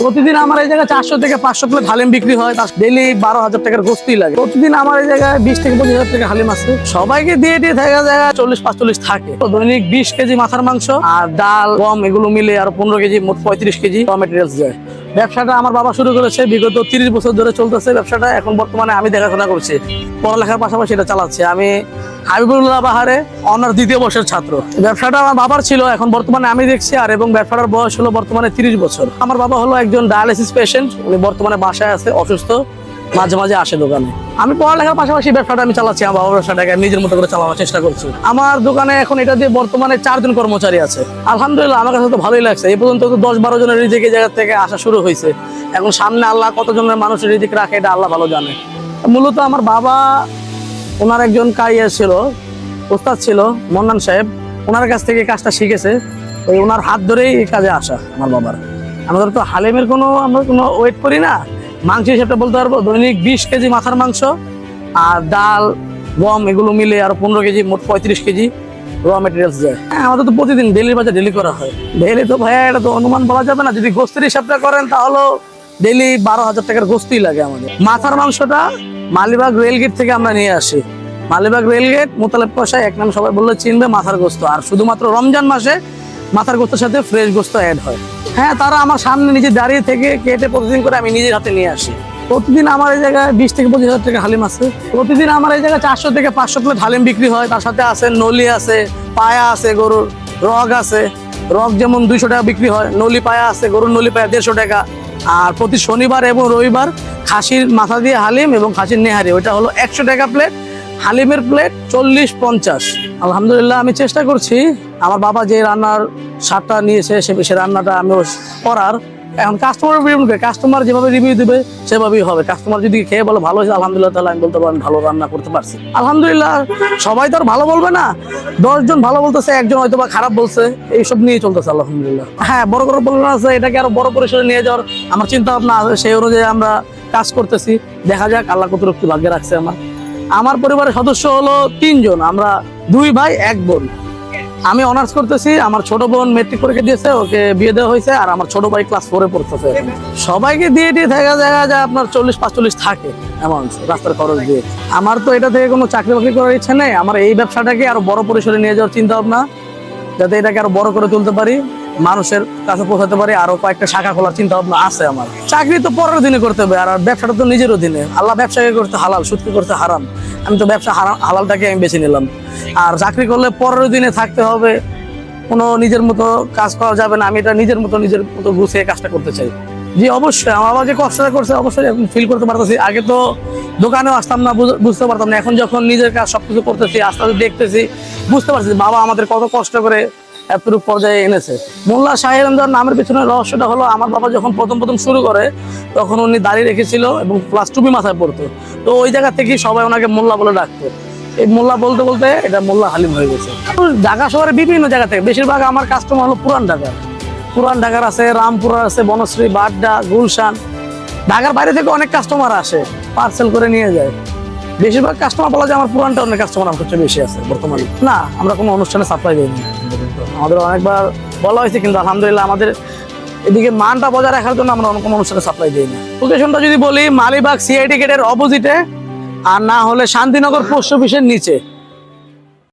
প্রতিদিন আমার এই জায়গায় 400 থেকে 500 প্লেট হালিম বিক্রি হয়। তার ডেইলি 12,000 টাকার গোস্তি লাগে। প্রতিদিন আমার এই জায়গায় 20 থেকে 25,000 টাকা হালিম আছে। সবাইকে দিয়ে থাকা জায়গায় 40-45 থাকে। দৈনিক 20 কেজি মাথার মাংস আর ডাল গম এগুলো মিলে আর 15 কেজি, মোট 35 কেজি র মেটেরিয়ালস যায়। ব্যবসাটা আমার বাবা শুরু করেছে, বিগত 30 বছর ধরে চলতেছে ব্যবসাটা। এখন বর্তমানে আমি দেখাশোনা করছি, পড়ালেখার পাশাপাশি এটা চালাচ্ছি। আমি হাবিবুল্লাহ বাহারে অনার্স 2য় বর্ষের ছাত্র। ব্যবসাটা আমার বাবার ছিল, এখন বর্তমানে আমি দেখছি। আর এবং ব্যবসাটার বয়স হলো বর্তমানে 30 বছর। আমার বাবা হলো একজন ডায়ালিসিস পেশেন্ট, উনি বর্তমানে বাসায় আছে, অসুস্থ, মাঝে মাঝে আসে দোকানে। আমি পড়ালেখার পাশাপাশি ব্যবসাটা আমি চালাচ্ছি। আমার বাবার ব্যবসাটাকে নিজের মতো করে চালানোর চেষ্টা করছি। আমার দোকানে এখন এটা দিয়ে বর্তমানে 4 জন কর্মচারী আছে। আলহামদুলিল্লাহ, আমার কাছে তো ভালোই লাগছে। এই পর্যন্ত তো 10-12 জনের রিজিক এই জায়গা থেকে আসা শুরু হয়েছে। এখন সামনে আল্লাহ কতজনের মানুষের রিজিক রাখে এটা আল্লাহ ভালো জানে। মূলত আমার বাবা, ওনার একজন কারিগর ছিল, ওস্তাদ ছিল মন্নান সাহেব, ওনার কাছ থেকে কাজটা শিখেছে। ওই ওনার হাত ধরেই এই কাজে আসা আমার বাবার। আমাদের তো হালিমের আমরা কোনো ওয়েট করি না। মাংস হিসেবটা বলতে পারবো, দৈনিক 20 কেজি মাথার মাংস আর ডাল গম এগুলো মিলে আর 15 কেজি, মোট 35 কেজি র মেটেরিয়ালস যায়। হ্যাঁ, আমাদের তো প্রতিদিন ডেলির বাজার ডেলি করা হয়। ডেলি তো ভাইয়া এটা তো অনুমান বলা যাবে না। যদি গোস্তের হিসাবটা করেন তাহলে ডেলি 12,000 টাকার গোস্তি লাগে আমাদের। মাথার মাংসটা মালিবাগ রেলগেট থেকে আমরা নিয়ে আসি। মালিবাগ রেলগেট মোতালেব কষাই, এক নাম সবাই বললে চিনবে, মাথার গোস্ত। আর শুধুমাত্র রমজান মাসে মাথার গোস্তের সাথে ফ্রেশ গোস্ত অ্যাড হয়। হ্যাঁ, তারা আমার সামনে নিজে দাঁড়িয়ে থেকে কেটে প্রতিদিন করে আমি নিজের হাতে নিয়ে আসি। প্রতিদিন আমার এই জায়গায় 20 থেকে 25,000 টাকা হালিম আছে। প্রতিদিন আমার এই জায়গায় 400 থেকে 500 প্লেট হালিম বিক্রি হয়। তার সাথে আছে নলি আছে, পায়া আছে, গরুর রগ আছে। রগ যেমন 200 টাকা বিক্রি হয়, নলি পায়া আছে, গরুর নলি পায়া 150 টাকা। আর প্রতি শনিবার এবং রবিবার খাসির মাথা দিয়ে হালিম এবং খাসির নেহারি, ওইটা হলো 100 টাকা প্লেট। হালিমের প্লেট 40-50। আলহামদুলিল্লাহ, আমি চেষ্টা করছি আমার বাবা যে রান্নার স্বাদটা নিয়েছে সে রান্নাটা আমি করার। এখন কাস্টমার যেভাবে রিভিউ দিবে সেভাবেই হবে। কাস্টমার যদি খেয়ে বলে ভালো হয়েছে, আলহামদুলিল্লাহ, তাহলে আমি বলতে পারি ভালো রান্না করতে পারছি। আলহামদুলিল্লাহ, সবাই তো আর ভালো বলবে না। 10 জন ভালো বলতেছে, একজন হয়তো বা খারাপ বলছে, এইসব নিয়ে চলতেছে আলহামদুলিল্লাহ। হ্যাঁ, বড় করে বলতে আছে, এটাকে আরো বড় পরিসরে নিয়ে যাওয়ার আমার চিন্তা ভাবনা আছে। সেই অনুযায়ী আমরা কাজ করতেছি। দেখা যাক আল্লাহ কতটুকু ভাগ্যে রাখছে। আমার পরিবারের সদস্য হলো 3 জন। আমরা 2 ভাই 1 বোন। আমি অনার্স করতেছি, আমার ছোট বোন মেট্রিক পরীক্ষা দিয়েছে, ওকে বিয়ে দেওয়া হয়েছে। আর আমার ছোট ভাই ক্লাস 4-এ পড়তেছে। সবাইকে দিয়ে থাকা জায়গা যায় আপনার 40-45 থাকে এমন রাস্তার খরচ দিয়ে। আমার তো এটা থেকে কোনো চাকরি বাকরি করার ইচ্ছা নেই। আমার এই ব্যবসাটাকে আরো বড় পরিসরে নিয়ে যাওয়ার চিন্তা ভাবনা, যাতে এটাকে আরো বড় করে তুলতে পারি, মানুষের কাছে পৌঁছাতে পারি। আরো কয়েকটা শাখা খোলার চিন্তা ভাবনা আছে আমার। চাকরি তো পরের দিনে করতে হবে, আর ব্যবসাটা তো নিজের অধীনে। আল্লাহ ব্যবসাকে করতে হালাল, সুদকে করতে হারাম। আমি তো ব্যবসা হালালটাকে আমি বেছে নিলাম। আর চাকরি করলে পরের দিনে থাকতে হবে, কোনো নিজের মতো কাজ করা যাবে না। আমি এটা নিজের মতো গুছিয়ে কাজটা করতে চাই। জি অবশ্যই, আমার বাবা যে কষ্টটা করছে অবশ্যই এখন ফিল করতে পারতেছি। আগে তো দোকানেও আসতাম না, বুঝতে পারতাম না। এখন যখন নিজের কাজ সবকিছু করতেছি, আস্তে আস্তে দেখতেছি, বুঝতে পারছি বাবা আমাদের কত কষ্ট করে এতটুকু পর্যায়ে এনেছে। মোল্লা শাহের নামের পিছনে রহস্যটা হলো, আমার বাবা যখন প্রথম শুরু করে তখন উনি দাড়ি রেখেছিল এবং প্লাস টুপি মাথায় পড়তো। তো ওই জায়গা থেকেই সবাই ওনাকে মোল্লা বলে ডাকতো। এই মোল্লা বলতে বলতে এটা মোল্লা হালিম হয়ে গেছে। ঢাকা শহরে বিভিন্ন জায়গা থেকে, বেশিরভাগ আমার কাস্টমার হলো পুরান ঢাকার আছে, রামপুরা আছে, বনশ্রী, বাড্ডা, গুলশান। ঢাকার বাইরে থেকে অনেক কাস্টমার আসে, পার্সেল করে নিয়ে যায়। বেশিরভাগ কাস্টমার বলা যায় আমার পুরান টাউনের কাস্টমার আমার সবচেয়ে বেশি আছে বর্তমানে। না, আমরা কোনো অনুষ্ঠানে সাপ্লাই দিইনি। আমাদের অনেকবার বলা হয়েছে, কিন্তু আলহামদুলিল্লাহ আমাদের এদিকে মানটা বজায় রাখার জন্য আমরা কোনো অনুষ্ঠানে সাপ্লাই দিই না। লোকেশনটা যদি বলি, মালিবাগ সিআইটি গেটের অপোজিটে, আর না হলে শান্তিনগর পোস্ট অফিসের নিচে।